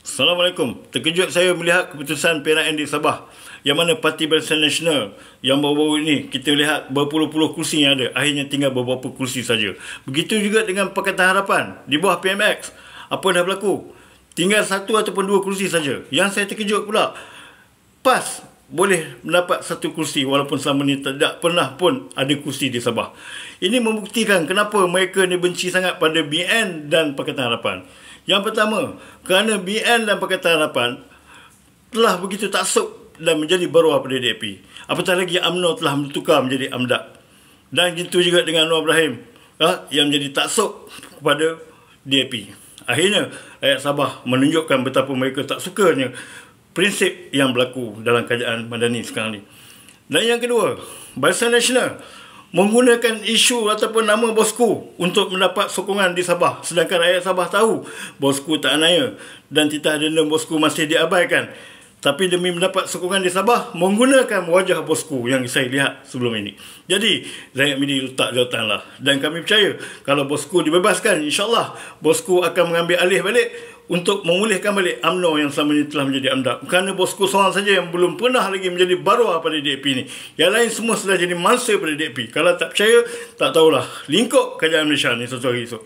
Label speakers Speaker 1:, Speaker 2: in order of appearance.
Speaker 1: Assalamualaikum. Terkejut saya melihat keputusan Perak MD Sabah yang mana Parti Barisan Nasional yang baru-baru ini kita lihat berpuluh-puluh kursi yang ada, akhirnya tinggal beberapa kursi saja. Begitu juga dengan Pakatan Harapan di bawah PMX. Apa dah berlaku? Tinggal satu ataupun dua kursi saja. Yang saya terkejut pula, PAS boleh mendapat satu kursi walaupun selama ni tidak pernah pun ada kursi di Sabah. Ini membuktikan kenapa mereka ni benci sangat pada BN dan Pakatan Harapan. Yang pertama, kerana BN dan Pakatan Harapan telah begitu taksub dan menjadi baruah pada DAP. Apatah lagi UMNO telah bertukar menjadi AMDAP. Dan begitu juga dengan Anwar Ibrahim yang menjadi taksub kepada DAP. Akhirnya, rakyat Sabah menunjukkan betapa mereka tak sukanya prinsip yang berlaku dalam kerajaan Madani sekarang ni. Dan yang kedua, Barisan Nasional menggunakan isu ataupun nama Bosku untuk mendapat sokongan di Sabah. Sedangkan rakyat Sabah tahu Bosku tak anaya dan titah denda Bosku masih diabaikan. Tapi demi mendapat sokongan di Sabah, menggunakan wajah Bosku yang saya lihat sebelum ini. Jadi, rakyat Midi letak jawatan lah. Dan kami percaya, kalau Bosku dibebaskan, insyaAllah Bosku akan mengambil alih balik untuk memulihkan balik UMNO yang selama ini telah menjadi AMDAP. Kerana Bosku seorang saja yang belum pernah lagi menjadi baruah pada DAP ini. Yang lain semua sudah jadi mangsa pada DAP. Kalau tak percaya, tak tahulah. Lingkup kerajaan Malaysia ni sesuatu hari esok.